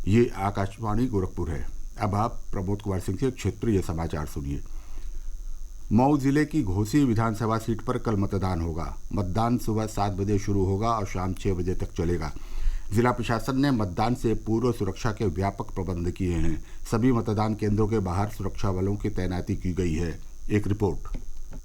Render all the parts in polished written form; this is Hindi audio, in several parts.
ये आकाशवाणी गोरखपुर है। अब आप प्रमोद कुमार सिंह से क्षेत्रीय समाचार सुनिए। मऊ जिले की घोसी विधानसभा सीट पर कल मतदान होगा। मतदान सुबह 7 बजे शुरू होगा और शाम 6 बजे तक चलेगा। जिला प्रशासन ने मतदान से पूर्व सुरक्षा के व्यापक प्रबंध किए हैं। सभी मतदान केंद्रों के बाहर सुरक्षा बलों की तैनाती की गई है। एक रिपोर्ट।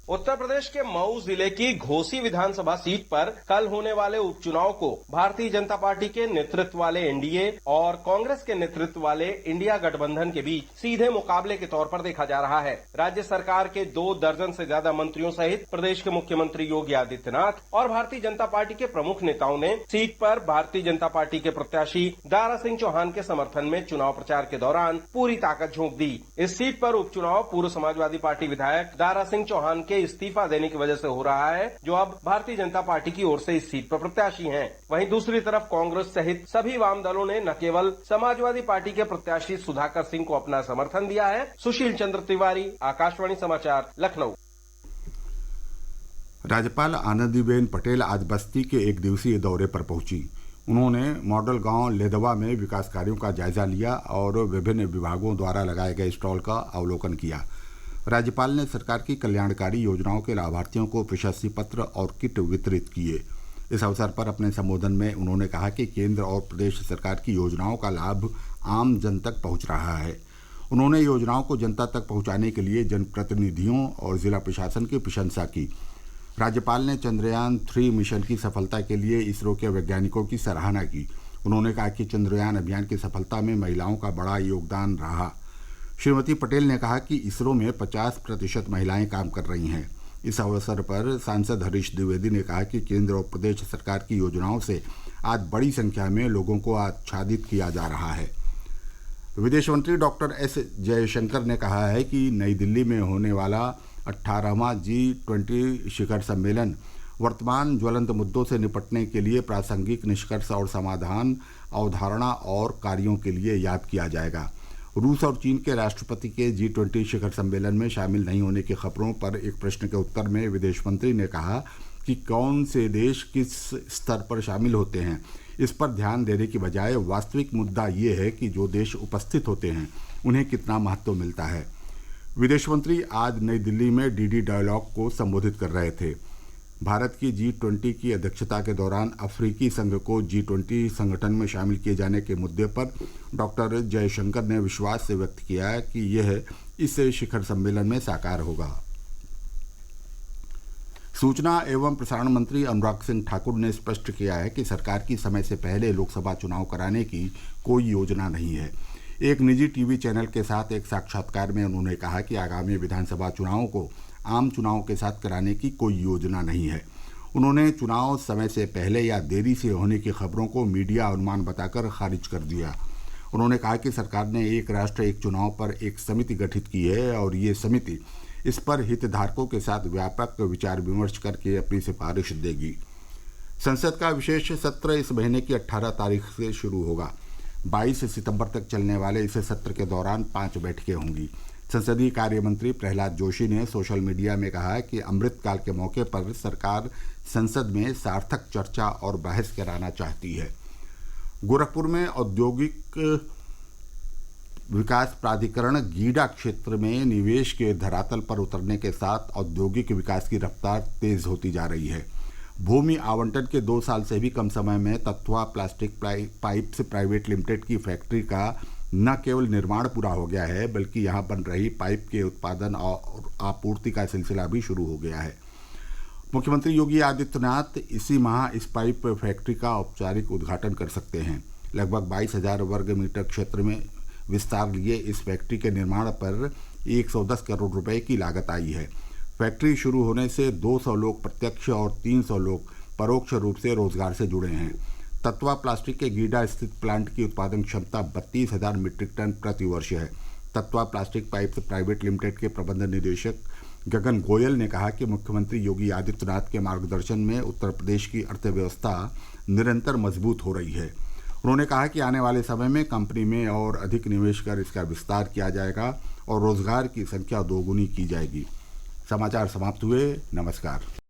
उत्तर प्रदेश के मऊ जिले की घोसी विधानसभा सीट पर कल होने वाले उपचुनाव को भारतीय जनता पार्टी के नेतृत्व वाले एनडीए और कांग्रेस के नेतृत्व वाले इंडिया गठबंधन के बीच सीधे मुकाबले के तौर पर देखा जा रहा है। राज्य सरकार के 2 दर्जन से ज्यादा मंत्रियों सहित प्रदेश के मुख्यमंत्री योगी आदित्यनाथ और भारतीय जनता पार्टी के प्रमुख नेताओं ने सीट पर भारतीय जनता पार्टी के प्रत्याशी दारा सिंह चौहान के समर्थन में चुनाव प्रचार के दौरान पूरी ताकत झोंक दी। इस सीट पर उपचुनाव पूर्व समाजवादी पार्टी विधायक दारा सिंह चौहान के इस्तीफा देने की वजह से हो रहा है, जो अब भारतीय जनता पार्टी की ओर से इस सीट पर प्रत्याशी हैं। वहीं दूसरी तरफ कांग्रेस सहित सभी वाम दलों ने न केवल समाजवादी पार्टी के प्रत्याशी सुधाकर सिंह को अपना समर्थन दिया है। सुशील चंद्र तिवारी, आकाशवाणी समाचार, लखनऊ। राज्यपाल आनंदीबेन पटेल आज बस्ती के 1 दिवसीय दौरे पर पहुंची। उन्होंने मॉडल गांव लेदवा में विकास कार्यों का जायजा लिया और विभिन्न विभागों द्वारा लगाए गए स्टॉल का अवलोकन किया। राज्यपाल ने सरकार की कल्याणकारी योजनाओं के लाभार्थियों को प्रशस्ति पत्र और किट वितरित किए। इस अवसर पर अपने संबोधन में उन्होंने कहा कि केंद्र और प्रदेश सरकार की योजनाओं का लाभ आम जन तक पहुंच रहा है। उन्होंने योजनाओं को जनता तक पहुंचाने के लिए जनप्रतिनिधियों और जिला प्रशासन की प्रशंसा की। राज्यपाल ने चंद्रयान 3 मिशन की सफलता के लिए इसरो के वैज्ञानिकों की सराहना की। उन्होंने कहा कि चंद्रयान अभियान की सफलता में महिलाओं का बड़ा योगदान रहा। श्रीमती पटेल ने कहा कि इसरो में 50% महिलाएं काम कर रही हैं। इस अवसर पर सांसद हरीश द्विवेदी ने कहा कि केंद्र और प्रदेश सरकार की योजनाओं से आज बड़ी संख्या में लोगों को आच्छादित किया जा रहा है। विदेश मंत्री डॉक्टर एस जयशंकर ने कहा है कि नई दिल्ली में होने वाला 18वां G20 शिखर सम्मेलन वर्तमान ज्वलंत मुद्दों से निपटने के लिए प्रासंगिक निष्कर्ष और समाधान, अवधारणा और कार्यों के लिए याद किया जाएगा। रूस और चीन के राष्ट्रपति के G20 शिखर सम्मेलन में शामिल नहीं होने की खबरों पर एक प्रश्न के उत्तर में विदेश मंत्री ने कहा कि कौन से देश किस स्तर पर शामिल होते हैं, इस पर ध्यान देने की बजाय वास्तविक मुद्दा ये है कि जो देश उपस्थित होते हैं उन्हें कितना महत्व मिलता है। विदेश मंत्री आज नई दिल्ली में डीडी डायलॉग को संबोधित कर रहे थे। भारत की G20 की अध्यक्षता के दौरान अफ्रीकी संघ को G20 संगठन में शामिल किए जाने के मुद्दे पर डॉक्टर जयशंकर ने विश्वास व्यक्त किया कि यह इस शिखर सम्मेलन में साकार होगा। सूचना एवं प्रसारण मंत्री अनुराग सिंह ठाकुर ने स्पष्ट किया है कि सरकार की समय से पहले लोकसभा चुनाव कराने की कोई योजना नहीं है। एक निजी टीवी चैनल के साथ एक साक्षात्कार में उन्होंने कहा कि आगामी विधानसभा चुनावों को आम चुनाव के साथ कराने की कोई योजना नहीं है। उन्होंने चुनाव समय से पहले या देरी से होने की खबरों को मीडिया अनुमान बताकर खारिज कर दिया। उन्होंने कहा कि सरकार ने एक राष्ट्र एक चुनाव पर एक समिति गठित की है और ये समिति इस पर हितधारकों के साथ व्यापक विचार विमर्श करके अपनी सिफारिश देगी। संसद का विशेष सत्र इस महीने की 18 तारीख से शुरू होगा। 22 सितंबर तक चलने वाले इस सत्र के दौरान 5 बैठकें होंगी। संसदीय कार्य मंत्री प्रहलाद जोशी ने सोशल मीडिया में कहा कि अमृतकाल के मौके पर सरकार संसद में सार्थक चर्चा और बहस कराना चाहती है। गोरखपुर में औद्योगिक विकास प्राधिकरण गीडा क्षेत्र में निवेश के धरातल पर उतरने के साथ औद्योगिक विकास की रफ्तार तेज होती जा रही है। भूमि आवंटन के 2 साल से भी कम समय में तत्वा प्लास्टिक पाइप्स प्राइवेट लिमिटेड की फैक्ट्री का न केवल निर्माण पूरा हो गया है, बल्कि यहां बन रही पाइप के उत्पादन और आपूर्ति का सिलसिला भी शुरू हो गया है। मुख्यमंत्री योगी आदित्यनाथ इसी माह इस पाइप फैक्ट्री का औपचारिक उद्घाटन कर सकते हैं। लगभग 22,000 वर्ग मीटर क्षेत्र में विस्तार लिए इस फैक्ट्री के निर्माण पर 110 करोड़ रुपए की लागत आई है। फैक्ट्री शुरू होने से 200 लोग प्रत्यक्ष और 300 लोग परोक्ष रूप से रोजगार से जुड़े हैं। तत्वा प्लास्टिक के गीडा स्थित प्लांट की उत्पादन क्षमता 32,000 मीट्रिक टन प्रति वर्ष है। तत्वा प्लास्टिक पाइप्स प्राइवेट लिमिटेड के प्रबंध निदेशक गगन गोयल ने कहा कि मुख्यमंत्री योगी आदित्यनाथ के मार्गदर्शन में उत्तर प्रदेश की अर्थव्यवस्था निरंतर मजबूत हो रही है। उन्होंने कहा कि आने वाले समय में कंपनी में और अधिक निवेश कर इसका विस्तार किया जाएगा और रोजगार की संख्या दोगुनी की जाएगी। समाचार समाप्त हुए। नमस्कार।